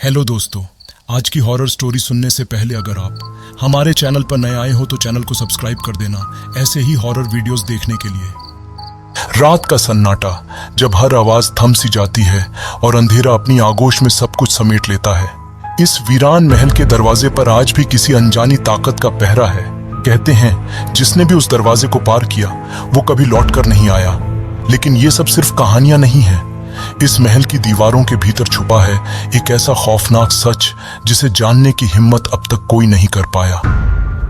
Hello दोस्तों, आज की हॉरर स्टोरी सुनने से पहले अगर आप हमारे चैनल पर नए आए हो तो चैनल को सब्सक्राइब कर देना ऐसे ही हॉरर वीडियोस देखने के लिए। रात का सन्नाटा, जब हर आवाज थम सी जाती है और अंधेरा अपनी आगोश में सब कुछ समेट लेता है। इस वीरान महल के दरवाजे पर आज भी किसी अनजानी ताकत का पहरा है। कहते हैं जिसने भी उस दरवाजे को पार किया वो कभी लौट कर नहीं आया। लेकिन ये सब सिर्फ कहानियां नहीं है। इस महल की दीवारों के भीतर छुपा है एक ऐसा खौफनाक सच जिसे जानने की हिम्मत अब तक कोई नहीं कर पाया।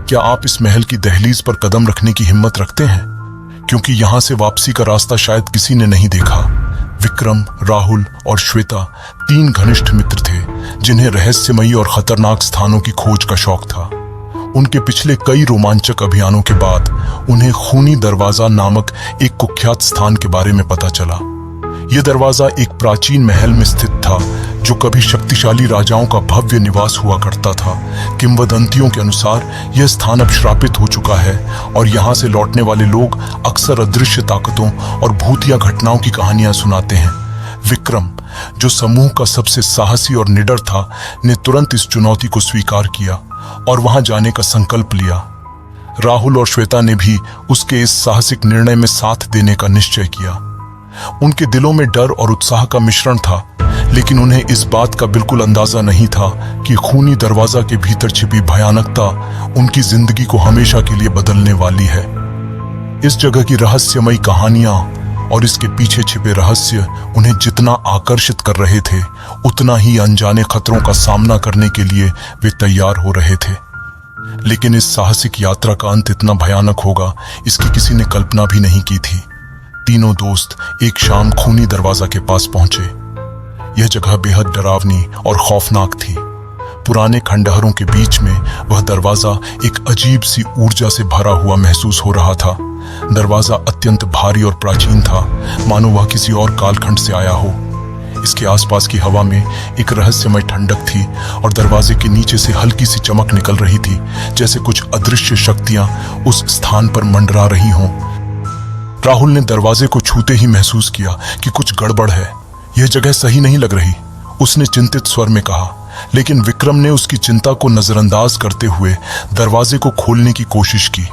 क्या आप इस महल की दहलीज पर कदम रखने की हिम्मत रखते हैं? क्योंकि यहां से वापसी का रास्ता शायद किसी ने नहीं देखा। विक्रम, राहुल और श्वेता 3 घनिष्ठ मित्र थे जिन्हें रहस्यमयी और खतरनाक स्थानों की खोज का शौक था। उनके पिछले कई रोमांचक अभियानों के बाद उन्हें खूनी दरवाजा नामक एक कुख्यात स्थान के बारे में पता चला। यह दरवाजा एक प्राचीन महल में स्थित था जो कभी शक्तिशाली राजाओं का भव्य निवास हुआ करता था। किंवदंतियों के अनुसार यह स्थान अब श्रापित हो चुका है और यहाँ से लौटने वाले लोग अक्सर अदृश्य ताकतों और भूतिया घटनाओं की कहानियां सुनाते हैं। विक्रम, जो समूह का सबसे साहसी और निडर था, ने तुरंत इस चुनौती को स्वीकार किया और वहां जाने का संकल्प लिया। राहुल और श्वेता ने भी उसके इस साहसिक निर्णय में साथ देने का निश्चय किया। उनके दिलों में डर और उत्साह का मिश्रण था, लेकिन उन्हें इस बात का बिल्कुल अंदाजा नहीं था कि खूनी दरवाजा के भीतर छिपी भयानकता उनकी जिंदगी को हमेशा के लिए बदलने वाली है। इस जगह की रहस्यमयी कहानियां और इसके पीछे छिपे रहस्य उन्हें जितना आकर्षित कर रहे थे, उतना ही अनजाने खतरों का सामना करने के लिए वे तैयार हो रहे थे। लेकिन इस साहसिक यात्रा का अंत इतना भयानक होगा, इसकी किसी ने कल्पना भी नहीं की थी। तीनों दोस्त एक शाम खूनी दरवाजा के पास पहुंचे। यह जगह बेहद डरावनी और खौफनाक थी। पुराने खंडहरों के बीच में वह दरवाजा एक अजीब सी ऊर्जा से भरा हुआ महसूस हो रहा था। दरवाजा अत्यंत भारी और प्राचीन था, मानो वह किसी और कालखंड से आया हो। इसके आसपास की हवा में एक रहस्यमय ठंडक थी और दरवाजे के नीचे से हल्की सी चमक निकल रही थी, जैसे कुछ अदृश्य शक्तियां उस स्थान पर मंडरा रही हों। राहुल ने दरवाजे को छूते ही महसूस किया कि कुछ गड़बड़ है, यह जगह सही नहीं लग रही। उसने चिंतित स्वर में कहा, लेकिन विक्रम ने उसकी चिंता को नजरअंदाज करते हुए दरवाजे को खोलने की कोशिश की।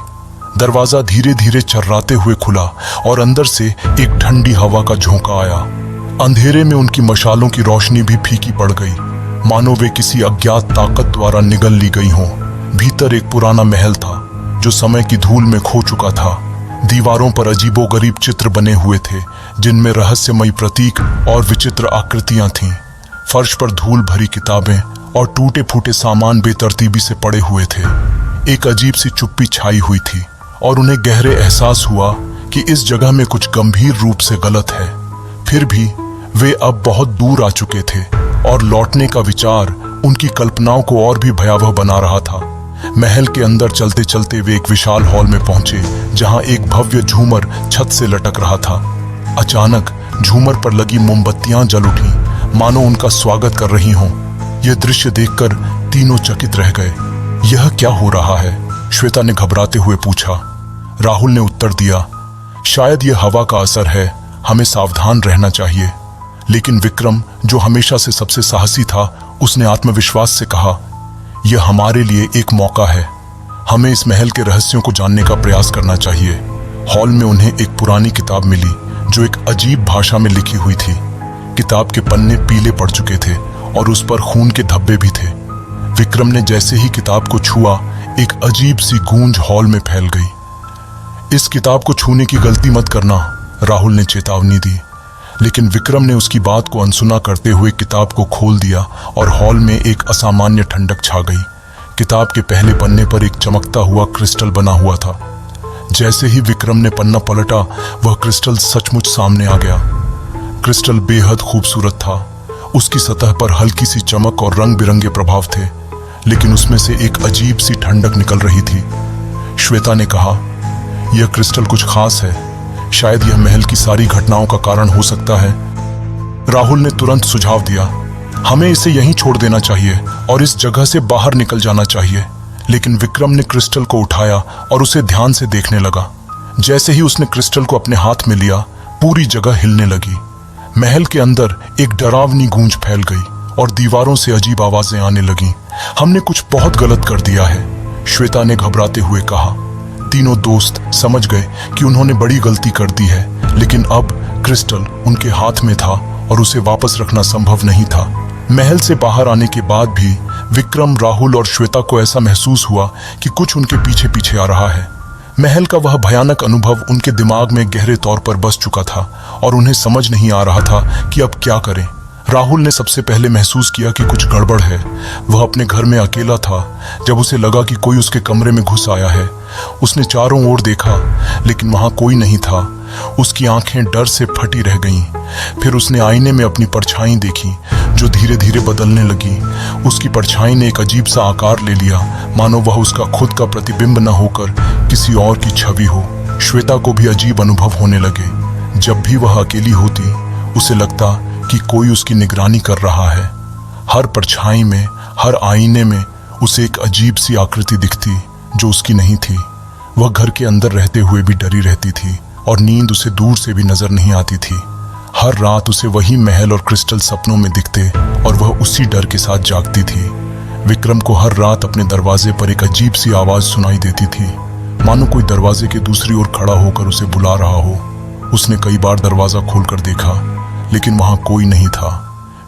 दरवाजा धीरे धीरे चर्राते हुए खुला और अंदर से एक ठंडी हवा का झोंका आया। अंधेरे में उनकी मशालों की रोशनी भी फीकी पड़ गई, मानो वे किसी अज्ञात ताकत द्वारा निगल ली गई हों। भीतर एक पुराना महल था जो समय की धूल में खो चुका था। दीवारों पर अजीबोगरीब चित्र बने हुए थे जिनमें रहस्यमयी प्रतीक और विचित्र आकृतियां थीं। फर्श पर धूल भरी किताबें और टूटे फूटे सामान बेतरतीबी से पड़े हुए थे। एक अजीब सी चुप्पी छाई हुई थी और उन्हें गहरे एहसास हुआ कि इस जगह में कुछ गंभीर रूप से गलत है। फिर भी वे अब बहुत दूर आ चुके थे और लौटने का विचार उनकी कल्पनाओं को और भी भयावह बना रहा था। महल के अंदर चलते चलते वे एक विशाल हॉल में पहुंचे जहां एक भव्य झूमर छत से लटक रहा था। अचानक झूमर पर लगी मोमबत्तियां जल उठी, मानो उनका स्वागत कर रही हों। यह दृश्य देखकर तीनों चकित रह गए। यह क्या हो रहा है? श्वेता ने घबराते हुए पूछा। राहुल ने उत्तर दिया, शायद यह हवा का असर है, हमें सावधान रहना चाहिए। लेकिन विक्रम, जो हमेशा से सबसे साहसी था, उसने आत्मविश्वास से कहा, यह हमारे लिए एक मौका है, हमें इस महल के रहस्यों को जानने का प्रयास करना चाहिए। हॉल में उन्हें एक पुरानी किताब मिली जो एक अजीब भाषा में लिखी हुई थी। किताब के पन्ने पीले पड़ चुके थे और उस पर खून के धब्बे भी थे। विक्रम ने जैसे ही किताब को छुआ, एक अजीब सी गूंज हॉल में फैल गई। इस किताब को छूने की गलती मत करना, राहुल ने चेतावनी दी। लेकिन विक्रम ने उसकी बात को अनसुना करते हुए किताब को खोल दिया और हॉल में एक असामान्य ठंडक छा गई। किताब के पहले पन्ने पर एक चमकता हुआ क्रिस्टल बना हुआ था। जैसे ही विक्रम ने पन्ना पलटा, वह क्रिस्टल सचमुच सामने आ गया। क्रिस्टल बेहद खूबसूरत था। उसकी सतह पर हल्की सी चमक और रंग बिरंगे प्रभाव थे, लेकिन उसमें से एक अजीब सी ठंडक निकल रही थी। श्वेता ने कहा, यह क्रिस्टल कुछ खास है, शायद यह महल की सारी घटनाओं का कारण हो सकता है। राहुल ने तुरंत सुझाव दिया, हमें इसे यहीं छोड़ देना चाहिए और इस जगह से बाहर निकल जाना चाहिए। लेकिन विक्रम ने क्रिस्टल को उठाया और उसे ध्यान से देखने लगा। जैसे ही उसने क्रिस्टल को अपने हाथ में लिया, पूरी जगह हिलने लगी। महल के अंदर एक डरावनी गूंज फैल गई और दीवारों से अजीब आवाजें आने लगीं। हमने कुछ बहुत गलत कर दिया है, श्वेता ने घबराते हुए कहा। तीनों दोस्त समझ गए कि उन्होंने बड़ी गलती कर दी है, लेकिन अब क्रिस्टल उनके हाथ में था और उसे वापस रखना संभव नहीं था। महल से बाहर आने के बाद भी विक्रम, राहुल और श्वेता को ऐसा महसूस हुआ कि कुछ उनके पीछे पीछे आ रहा है। महल का वह भयानक अनुभव उनके दिमाग में गहरे तौर पर बस चुका था और उन्हें समझ नहीं आ रहा था कि अब क्या करें। राहुल ने सबसे पहले महसूस किया कि कुछ गड़बड़ है। वह अपने घर में अकेला था जब उसे लगा कि कोई उसके कमरे में घुस आया है। उसने चारों ओर देखा, लेकिन वहां कोई नहीं था। उसकी आंखें डर से फटी रह गईं। फिर उसने आईने में अपनी परछाई देखी, जो धीरे धीरे बदलने लगी। उसकी परछाई ने एक अजीब सा आकार ले लिया, मानो वह उसका खुद का प्रतिबिंब न होकर किसी और की छवि हो। श्वेता को भी अजीब अनुभव होने लगे। जब भी वह अकेली होती, उसे लगता कि कोई उसकी निगरानी कर रहा है। हर परछाई में, हर आईने में उसे एक अजीब सी आकृति दिखती जो उसकी नहीं थी। वह घर के अंदर रहते हुए भी डरी रहती थी और नींद उसे दूर से भी नजर नहीं आती थी। हर रात उसे वही महल और क्रिस्टल सपनों में दिखते और वह उसी डर के साथ जागती थी। विक्रम को हर रात अपने दरवाजे पर एक अजीब सी आवाज सुनाई देती थी, मानो कोई दरवाजे के दूसरी ओर खड़ा होकर उसे बुला रहा हो। उसने कई बार दरवाजा खोलकर देखा, लेकिन वहां कोई नहीं था।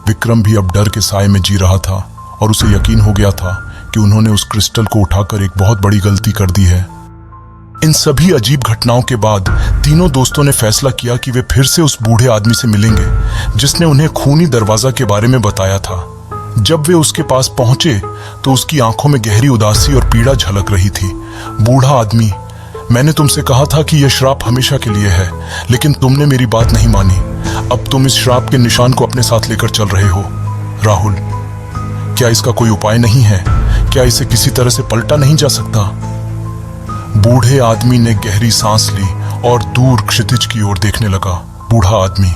विक्रम भी अब डर के साए में जी रहा था और उसे यकीन हो गया था कि उन्होंने उस क्रिस्टल को उठाकर एक बहुत बड़ी गलती कर दी है। इन सभी अजीब घटनाओं के बाद तीनों दोस्तों ने फैसला किया कि वे फिर से उस बूढ़े आदमी से मिलेंगे जिसने उन्हें खूनी दरवाजा के बारे में बताया था। जब वे उसके पास पहुंचे तो उसकी आंखों में गहरी उदासी और पीड़ा झलक रही थी। बूढ़ा आदमी, मैंने तुमसे कहा था कि यह श्राप हमेशा के लिए है, लेकिन तुमने मेरी बात नहीं मानी। अब तुम इस श्राप के निशान को अपने साथ लेकर चल रहे हो। राहुल, क्या इसका कोई उपाय नहीं है? क्या इसे किसी तरह से पलटा नहीं जा सकता? बूढ़े आदमी ने गहरी सांस ली और दूर क्षितिज की ओर देखने लगा। बूढ़ा आदमी,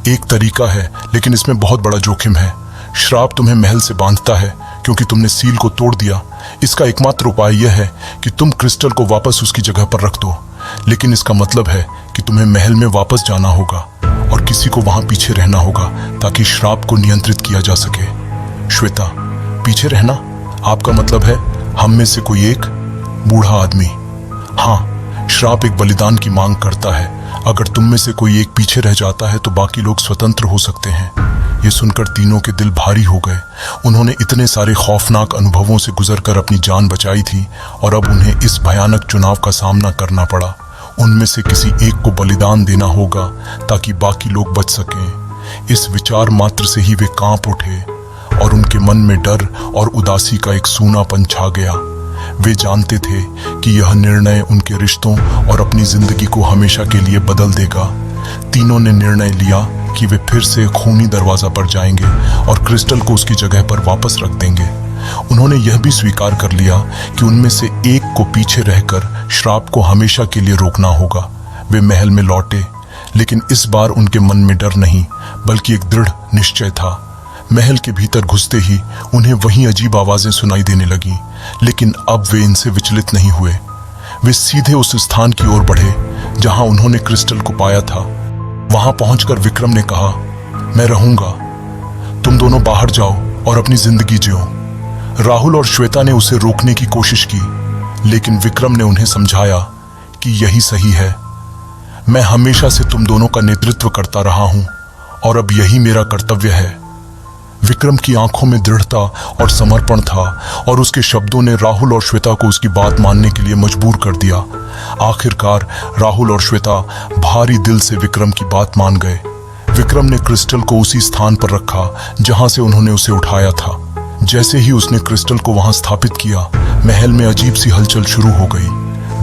एक तरीका है, लेकिन इसमें बहुत बड़ा जोखिम है। श्राप तुम्हें महल से बांधता है क्योंकि तुमने सील को तोड़ दिया। इसका एकमात्र उपाय यह है कि तुम क्रिस्टल को वापस उसकी जगह पर रख दो, लेकिन इसका मतलब है कि तुम्हें महल में वापस जाना होगा और किसी को वहां पीछे रहना होगा ताकि श्राप को नियंत्रित किया जा सके। श्वेता, पीछे रहना? आपका मतलब है हम में से कोई एक? बूढ़ा आदमी, हाँ, श्राप एक बलिदान की मांग करता है। अगर तुम में से कोई एक पीछे रह जाता है तो बाकी लोग स्वतंत्र हो सकते हैं। ये सुनकर तीनों के दिल भारी हो गए। उन्होंने इतने सारे खौफनाक अनुभवों से गुजरकर अपनी जान बचाई थी और अब उन्हें इस भयानक चुनाव का सामना करना पड़ा। उनमें से किसी एक को बलिदान देना होगा ताकि बाकी लोग बच सकें। इस विचार मात्र से ही वे कांप उठे और उनके मन में डर और उदासी का एक सूनापन छा गया। वे जानते थे कि यह निर्णय उनके रिश्तों और अपनी जिंदगी को हमेशा के लिए बदल देगा। तीनों ने निर्णय लिया कि वे फिर से खूनी दरवाजा पर जाएंगे और क्रिस्टल को उसकी जगह पर वापस रख देंगे। उन्होंने यह भी स्वीकार कर लिया कि उनमें से एक को पीछे रहकर श्राप को हमेशा के लिए रोकना होगा। वे महल में लौटे, लेकिन इस बार उनके मन में डर नहीं बल्कि एक दृढ़ निश्चय था। महल के भीतर घुसते ही उन्हें वही अजीब आवाजें सुनाई देने लगीं, लेकिन अब वे इनसे विचलित नहीं हुए। वे सीधे उस स्थान की ओर बढ़े जहां उन्होंने क्रिस्टल को पाया था। वहां पहुंचकर विक्रम ने कहा, मैं रहूंगा, तुम दोनों बाहर जाओ और अपनी जिंदगी जियो। राहुल और श्वेता ने उसे रोकने की कोशिश की, लेकिन विक्रम ने उन्हें समझाया कि यही सही है। मैं हमेशा से तुम दोनों का नेतृत्व करता रहा हूं और अब यही मेरा कर्तव्य है। विक्रम की आंखों में दृढ़ता और समर्पण था और उसके शब्दों ने राहुल और श्वेता को उसकी बात मानने के लिए मजबूर कर दिया। आखिरकार राहुल और श्वेता भारी दिल से विक्रम की बात मान गए। विक्रम ने क्रिस्टल को उसी स्थान पर रखा जहां से उन्होंने उसे उठाया था। जैसे ही उसने क्रिस्टल को वहां स्थापित किया, महल में अजीब सी हलचल शुरू हो गई।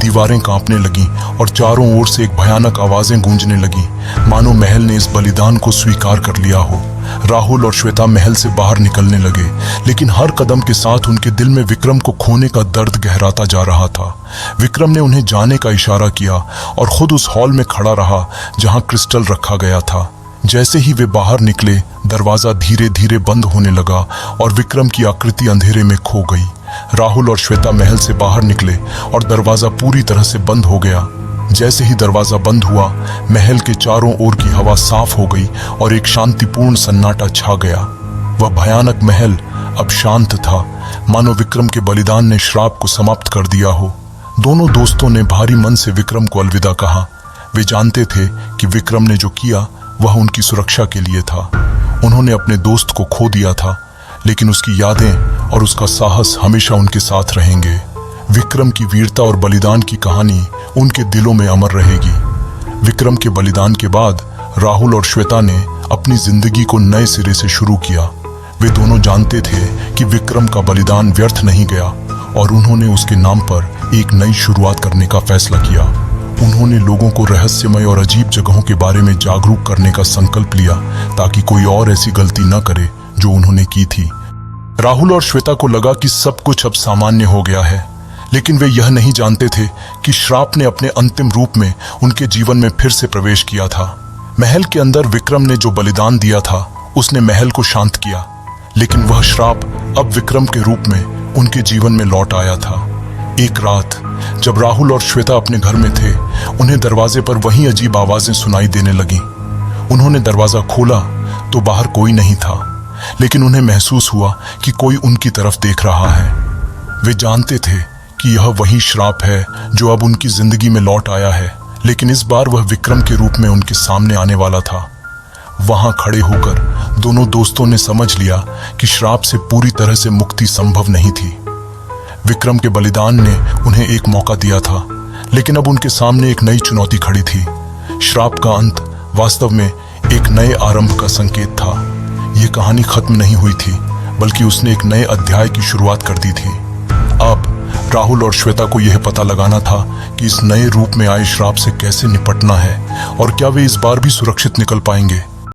दीवारें कांपने लगीं और चारों ओर से एक भयानक आवाजें गूंजने लगीं, मानो महल ने इस बलिदान को स्वीकार कर लिया हो। राहुल और श्वेता महल से बाहर निकलने लगे, लेकिन हर कदम के साथ उनके दिल में विक्रम को खोने का दर्द गहराता जा रहा था। विक्रम ने उन्हें जाने का इशारा किया और खुद उस हॉल में खड़ा रहा जहां क्रिस्टल रखा गया था। जैसे ही वे बाहर निकले, दरवाजा धीरे धीरे बंद होने लगा और विक्रम की आकृति अंधेरे में खो गई। राहुल और श्वेता महल से बाहर निकले और दरवाजा पूरी तरह से बंद हो गया। जैसे ही दरवाजा बंद हुआ, महल के चारों ओर की हवा साफ हो गई और एक शांतिपूर्ण सन्नाटा छा गया। वह भयानक महल अब शांत था, मानो विक्रम के बलिदान ने श्राप को समाप्त कर दिया हो। दोनों दोस्तों ने भारी मन से विक्रम को अलविदा कहा। वे जानते थे कि विक्रम ने जो किया वह उनकी सुरक्षा के लिए था। उन्होंने अपने दोस्त को खो दिया था, लेकिन उसकी यादें और उसका साहस हमेशा उनके साथ रहेंगे। विक्रम की वीरता और बलिदान की कहानी उनके दिलों में अमर रहेगी। विक्रम के बलिदान के बाद राहुल और श्वेता ने अपनी जिंदगी को नए सिरे से शुरू किया। वे दोनों जानते थे कि विक्रम का बलिदान व्यर्थ नहीं गया और उन्होंने उसके नाम पर एक नई शुरुआत करने का फैसला किया। उन्होंने लोगों को रहस्यमय और अजीब जगहों के बारे में जागरूक करने का संकल्प लिया ताकि कोई और ऐसी गलती न करे जो उन्होंने की थी। राहुल और श्वेता को लगा कि सब कुछ अब सामान्य हो गया है, लेकिन वे यह नहीं जानते थे कि श्राप ने अपने अंतिम रूप में उनके जीवन में फिर से प्रवेश किया था। महल के अंदर विक्रम ने जो बलिदान दिया था उसने महल को शांत किया, लेकिन वह श्राप अब विक्रम के रूप में उनके जीवन में लौट आया था। एक रात जब राहुल और श्वेता अपने घर में थे, उन्हें दरवाजे पर वही अजीब आवाजें सुनाई देने लगीं। उन्होंने दरवाजा खोला तो बाहर कोई नहीं था, लेकिन उन्हें महसूस हुआ कि कोई उनकी तरफ देख रहा है। वे जानते थे कि यह वही श्राप है जो अब उनकी जिंदगी में लौट आया है, लेकिन इस बार वह विक्रम के रूप में उनके सामने आने वाला था। वहां खड़े होकर दोनों दोस्तों ने समझ लिया कि श्राप से पूरी तरह से मुक्ति संभव नहीं थी। विक्रम के बलिदान ने उन्हें एक मौका दिया था, लेकिन अब उनके सामने एक नई चुनौती खड़ी थी। श्राप का अंत वास्तव में एक नए आरंभ का संकेत था। यह कहानी खत्म नहीं हुई थी, बल्कि उसने एक नए अध्याय की शुरुआत कर दी थी। अब राहुल और श्वेता को यह पता लगाना था कि इस नए रूप में आए श्राप से कैसे निपटना है और क्या वे इस बार भी सुरक्षित निकल पाएंगे।